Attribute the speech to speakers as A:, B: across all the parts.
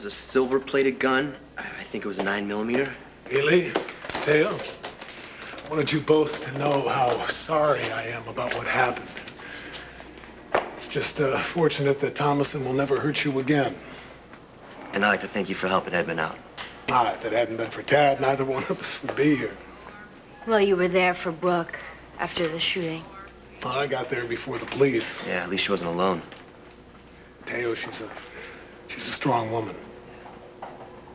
A: was a silver-plated gun. I think it was a 9mm.
B: Hayley, Mateo, I wanted you both to know how sorry I am about what happened. It's just fortunate that Thomason will never hurt you again.
A: And I'd like to thank you for helping Edmund out.
B: If it hadn't been for Tad, neither one of us would be here.
C: Well, you were there for Brooke after the shooting.
B: Well, I got there before the police.
A: Yeah, at least she wasn't alone.
B: Mateo, she's a strong woman.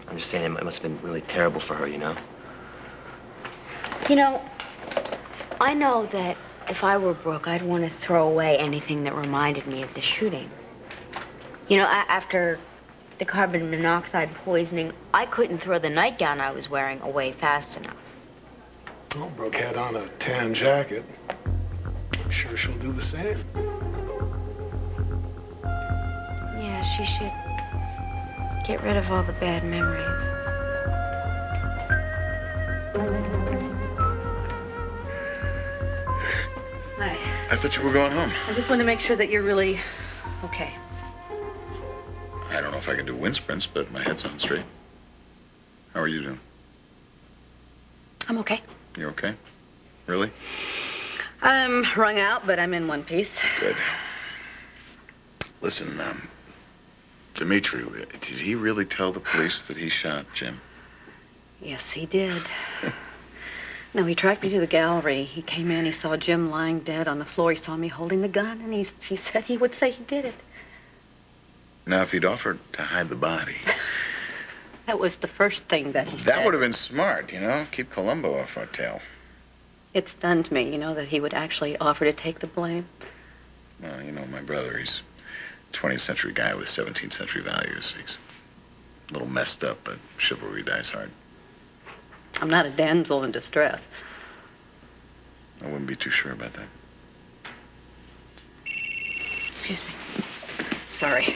A: I'm just saying it must have been really terrible for her, you know?
C: You know, I know that if I were Brooke, I'd want to throw away anything that reminded me of the shooting. You know, after the carbon monoxide poisoning, I couldn't throw the nightgown I was wearing away fast enough.
B: Well, Brooke had on a tan jacket. I'm sure she'll do the same.
C: Yeah, she should get rid of all the bad memories.
D: Hi. I thought you were going home.
E: I just want to make sure that you're really okay.
D: I don't know if I can do wind sprints, but my head's on straight. How are you doing?
E: I'm okay.
D: You okay? Really?
E: I'm wrung out, but I'm in one piece.
D: Good. Listen, Dimitri, did he really tell the police that he shot Jim?
E: Yes, he did. No, he tracked me to the gallery. He came in, he saw Jim lying dead on the floor. He saw me holding the gun, and he said he would say he did it.
D: Now, if he'd offered to hide the body...
E: That was the first thing that he said.
D: That would have been smart, you know? Keep Columbo off our tail.
E: It stunned me, you know, that he would actually offer to take the blame.
D: Well, you know, my brother, he's a 20th century guy with 17th century values. He's a little messed up, but chivalry dies hard.
E: I'm not a damsel in distress.
D: I wouldn't be too sure about that.
E: Excuse me. Sorry.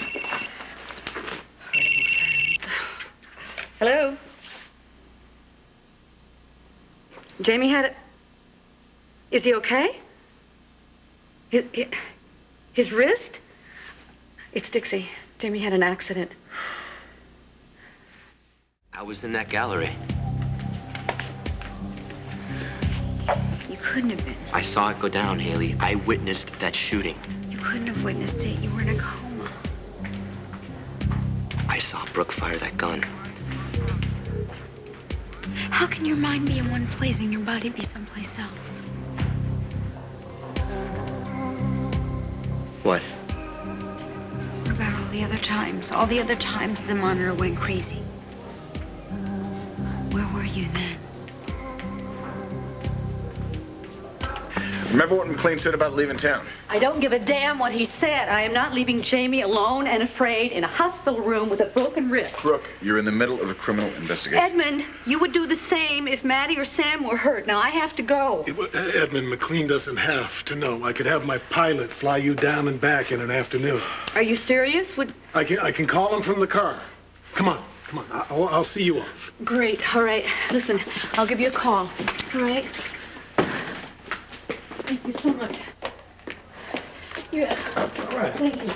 E: Hello? Jamie had it. Is he okay? His wrist? It's Dixie. Jamie had an accident.
A: I was in that gallery.
C: You couldn't have been.
A: I saw it go down, Hayley. I witnessed that shooting.
C: You couldn't have witnessed it. You were in a coma.
A: I saw Brooke fire that gun.
C: How can your mind be in one place and your body be someplace else?
A: What?
C: What about all the other times? All the other times the monitor went crazy. Where were you then?
D: Remember what McLean said about leaving town?
E: I don't give a damn what he said. I am not leaving Jamie alone and afraid in a hospital room with a broken wrist.
D: Brooke, you're in the middle of a criminal investigation.
E: Edmund, you would do the same if Maddie or Sam were hurt. Now, I have to go.
B: Edmund, McLean doesn't have to know. I could have my pilot fly you down and back in an afternoon.
E: Are you serious?
B: I can call him from the car. Come on. I'll see you off.
E: Great. All right. Listen, I'll give you a call. All right? Thank you so much. Yeah.
B: That's all right.
E: Thank you.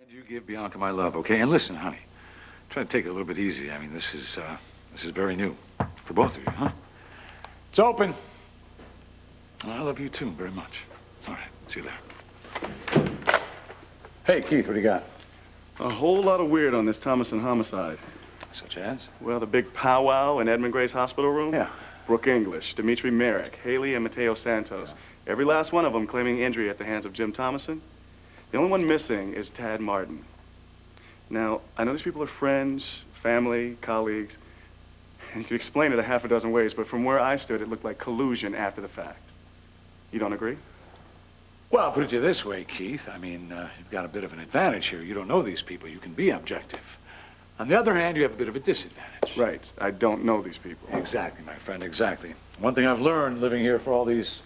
F: You give Bianca my love, okay? And listen, honey, try to take it a little bit easy. I mean, this is very new for both of you, huh? It's open. And I love you too, very much. All right, see you there. Hey, Keith, what do you got?
G: A whole lot of weird on this Thomason homicide.
F: Such as?
G: Well, the big powwow in Edmund Gray's hospital room?
F: Yeah.
G: Brooke English, Dimitri Marick, Hayley, and Mateo Santos. Yeah. Every last one of them claiming injury at the hands of Jim Thomason. The only one missing is Tad Martin. Now, I know these people are friends, family, colleagues, and you could explain it a half a dozen ways, but from where I stood, it looked like collusion after the fact. You don't agree?
F: Well, I'll put it to you this way, Keith. I mean, you've got a bit of an advantage here. You don't know these people. You can be objective. On the other hand, you have a bit of a disadvantage.
G: Right. I don't know these people.
F: Exactly, my friend, exactly. One thing I've learned living here for all these,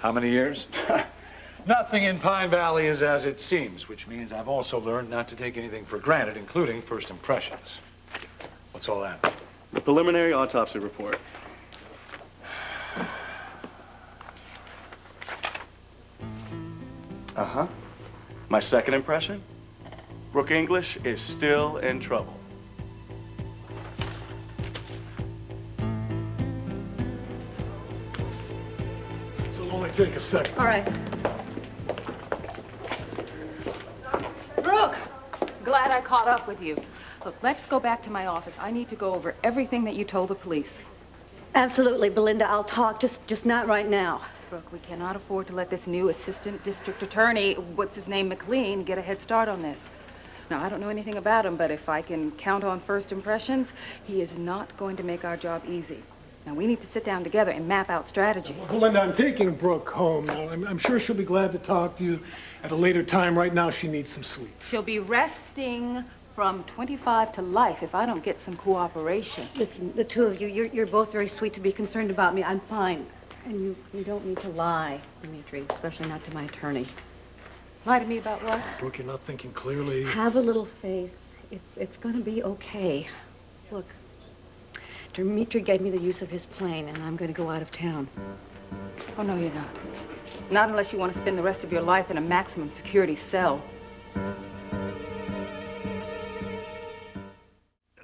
F: how many years? Nothing in Pine Valley is as it seems, which means I've also learned not to take anything for granted, including first impressions. What's all that?
G: The preliminary autopsy report. Uh-huh. My second impression? Brooke English is still in trouble.
B: It'll only take a second.
E: All right.
H: Brooke, glad I caught up with you. Look, let's go back to my office. I need to go over everything that you told the police.
E: Absolutely, Belinda. I'll talk, just not right now.
H: Brooke, we cannot afford to let this new assistant district attorney, what's his name, McLean, get a head start on this. Now, I don't know anything about him, but if I can count on first impressions, he is not going to make our job easy. Now, we need to sit down together and map out strategy.
B: Belinda, I'm taking Brooke home now. I'm sure she'll be glad to talk to you at a later time. Right now, she needs some sleep.
H: She'll be resting from 25 to life if I don't get some cooperation.
E: Listen, the two of you, you're both very sweet to be concerned about me. I'm fine. And you don't need to lie, Dimitri, especially not to my attorney.
H: Lie to me about what?
B: Brooke, you're not thinking clearly.
E: Have a little faith. It's going to be okay. Look, Dimitri gave me the use of his plane, and I'm going to go out of town.
H: Oh, no, you're not. Not unless you want to spend the rest of your life in a maximum security cell.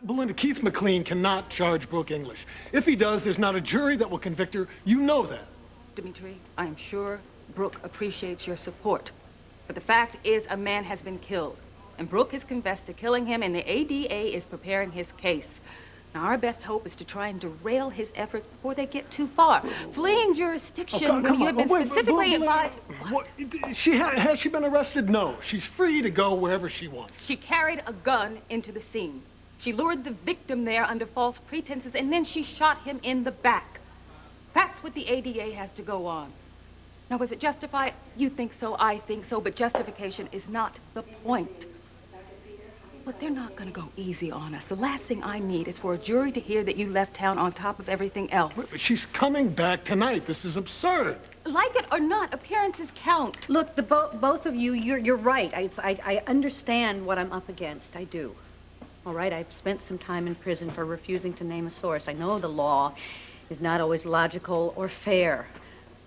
B: Belinda, Keith McLean cannot charge Brooke English. If he does, there's not a jury that will convict her. You know that.
H: Dimitri, I am sure Brooke appreciates your support. But the fact is a man has been killed. And Brooke has confessed to killing him, and the ADA is preparing his case. Now, our best hope is to try and derail his efforts before they get too far. Fleeing jurisdiction when you have been specifically advised...
B: What? Has she been arrested? No. She's free to go wherever she wants.
H: She carried a gun into the scene. She lured the victim there under false pretenses, and then she shot him in the back. That's what the ADA has to go on. Now, was it justified? You think so, I think so, but justification is not the point. But they're not going to go easy on us. The last thing I need is for a jury to hear that you left town on top of everything else.
B: But she's coming back tonight. This is absurd.
H: Like it or not, appearances count.
E: Look, both of you, you're right. I understand what I'm up against. I do. All right, I've spent some time in prison for refusing to name a source. I know the law is not always logical or fair,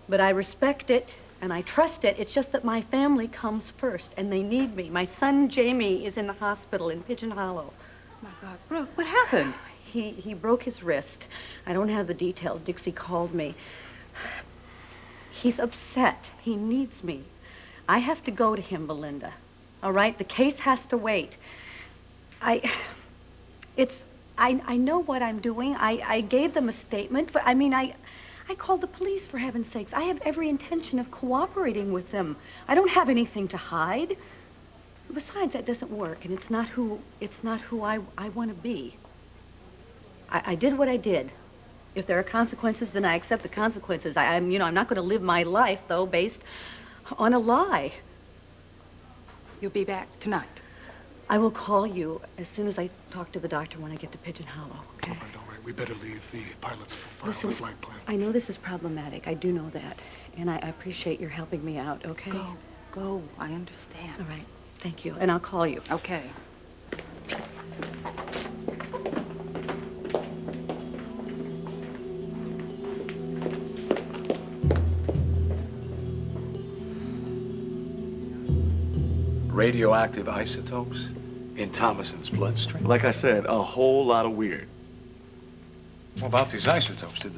E: but I respect it and I trust it. It's just that my family comes first and they need me. My son, Jamie, is in the hospital in Pigeon Hollow.
H: Oh, my God, Brooke, what happened?
E: He broke his wrist. I don't have the details. Dixie called me. He's upset. He needs me. I have to go to him, Belinda. All right? The case has to wait. I know what I'm doing. I gave them a statement, but I mean, I called the police, for heaven's sakes. I have every intention of cooperating with them. I don't have anything to hide. Besides, that doesn't work, and it's not who I want to be. I did what I did. If there are consequences, then I accept the consequences. I'm not going to live my life, though, based on a lie.
H: You'll be back tonight.
E: I will call you as soon as I talk to the doctor when I get to Pigeon Hollow, okay?
B: All right. We better leave the pilot's
E: Listen,
B: flight plan.
E: I know this is problematic. I do know that. And I appreciate your helping me out, okay?
H: Go. I understand.
E: All right. Thank you. And I'll call you.
H: Okay.
F: Radioactive isotopes in Thomason's bloodstream?
G: Like I said, a whole lot of weird.
F: What about these isotopes? Did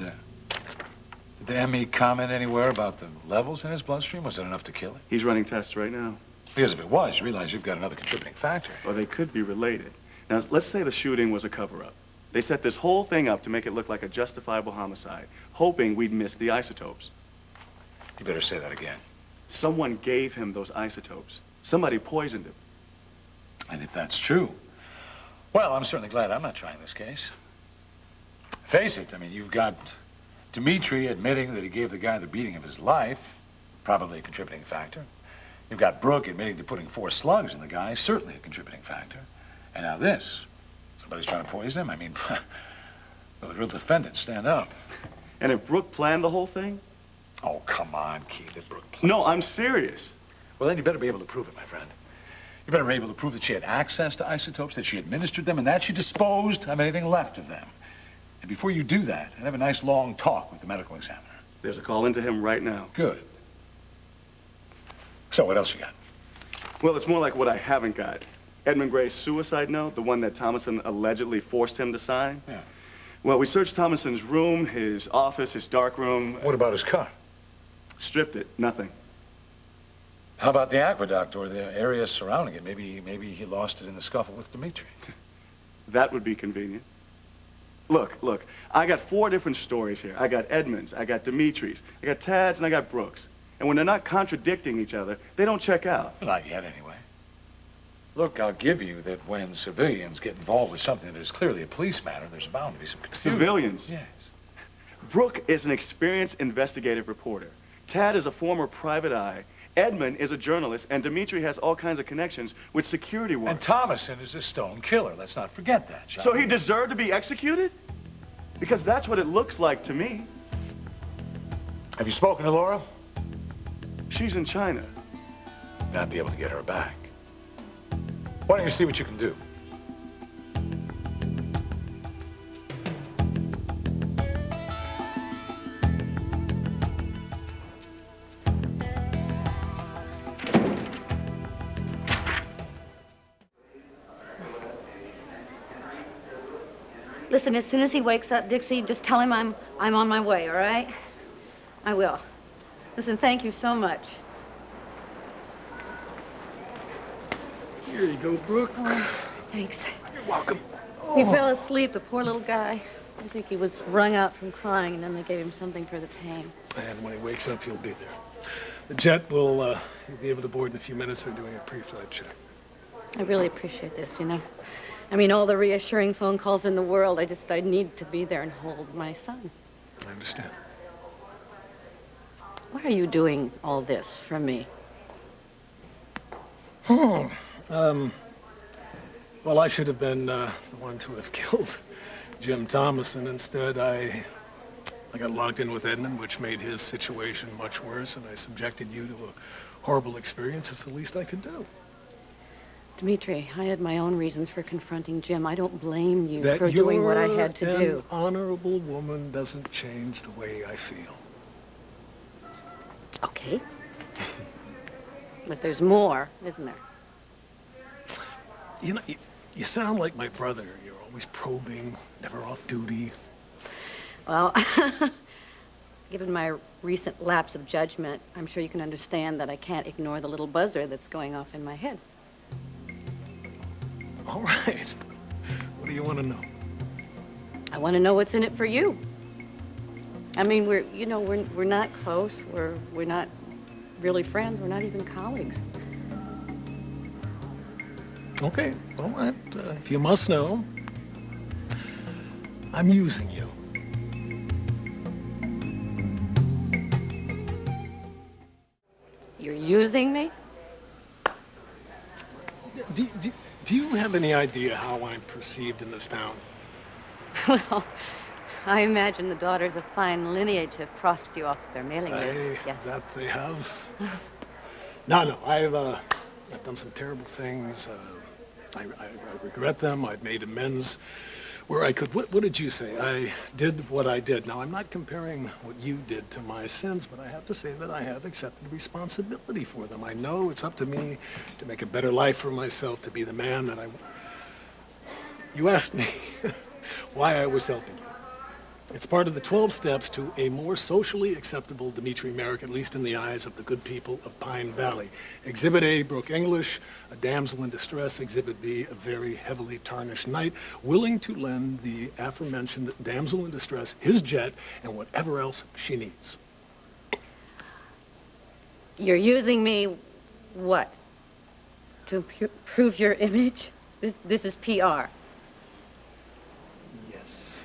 F: the ME comment anywhere about the levels in his bloodstream? Was it enough to kill him?
G: He's running tests right now.
F: Because if it was, you realize you've got another contributing factor.
G: Or they could be related. Now, let's say the shooting was a cover-up. They set this whole thing up to make it look like a justifiable homicide, hoping we'd miss the isotopes.
F: You better say that again.
G: Someone gave him those isotopes. Somebody poisoned him.
F: And if that's true, well, I'm certainly glad I'm not trying this case. Face it, I mean, you've got Dimitri admitting that he gave the guy the beating of his life, probably a contributing factor. You've got Brooke admitting to putting 4 slugs in the guy, certainly a contributing factor. And now this, somebody's trying to poison him? I mean, well, the real defendants stand up.
G: And if Brooke planned the whole thing?
F: Oh, come on, Keith, if Brooke planned.
G: No, I'm serious.
F: Well, then you better be able to prove it, my friend. You better be able to prove that she had access to isotopes, that she administered them, and that she disposed of anything left of them. And before you do that, I'd have a nice long talk with the medical examiner.
G: There's a call into him right now.
F: Good. So what else you got?
G: Well, it's more like what I haven't got. Edmund Gray's suicide note, the one that Thomason allegedly forced him to sign.
F: Yeah.
G: Well, we searched Thomason's room, his office, his dark room.
F: What about his car?
G: Stripped it. Nothing.
F: How about the aqueduct or the area surrounding it? Maybe he lost it in the scuffle with Dimitri.
G: That would be convenient. Look, I got 4 different stories here. I got Edmund's, I got Dimitri's, I got Tad's, and I got Brooke's. And when they're not contradicting each other, they don't check out.
F: Well, not yet, anyway. Look, I'll give you that when civilians get involved with something that is clearly a police matter, there's bound to be some confusion.
G: Civilians?
F: Yes.
G: Brooke is an experienced investigative reporter. Tad is a former private eye. Edmund is a journalist, and Dimitri has all kinds of connections with security work.
F: And Thomason is a stone killer. Let's not forget that, shall
G: So
F: we?
G: he deserved to be executed? Because that's what it looks like to me.
F: Have you spoken to Laura?
G: She's in China.
F: Not be able to get her back. Why don't you see what you can do?
E: Listen, as soon as he wakes up, Dixie, just tell him I'm on my way, all right? I will. Listen, thank you so much.
B: Here you go, Brooke.
E: Oh, thanks.
B: You're welcome.
E: He fell asleep, the poor little guy. I think he was wrung out from crying, and then they gave him something for the pain.
B: And when he wakes up, he'll be there. The jet will he'll be able to board in a few minutes. They're doing a pre-flight check.
E: I really appreciate this, you know. I mean, all the reassuring phone calls in the world. I need to be there and hold my son.
B: I understand.
E: Why are you doing all this for me?
B: Well, I should have been the one to have killed Jim Thomason. Instead, I got locked in with Edmund, which made his situation much worse, and I subjected you to a horrible experience. It's the least I could do.
E: Dimitri, I had my own reasons for confronting Jim. I don't blame you
B: That
E: for doing what I had to
B: you're
E: do.
B: an honorable woman doesn't change the way I feel.
E: Okay. But there's more, isn't there?
B: You know, you sound like my brother. You're always probing, never off duty.
E: Well, given my recent lapse of judgment, I'm sure you can understand that I can't ignore the little buzzer that's going off in my head.
B: All right. What do you want to know?
E: I want to know what's in it for you. I mean, we're not close. We're not really friends. We're not even colleagues.
B: Okay, all right. If you must know, I'm using you.
E: You're using me?
B: Do you have any idea how I'm perceived in this town?
E: Well, I imagine the daughters of fine lineage have crossed you off their mailing list. Yes.
B: That they have. No, I've done some terrible things. I regret them. I've made amends where I could. What did you say? I did what I did. Now, I'm not comparing what you did to my sins, but I have to say that I have accepted responsibility for them. I know it's up to me to make a better life for myself, to be the man that I... You asked me why I was helping you. It's part of the 12 steps to a more socially acceptable Dimitri Marick, at least in the eyes of the good people of Pine Valley. Exhibit A, Brooke English, a damsel in distress. Exhibit B, a very heavily tarnished knight, willing to lend the aforementioned damsel in distress his jet and whatever else she needs.
E: You're using me, what? To prove your image? This is PR.
B: Yes.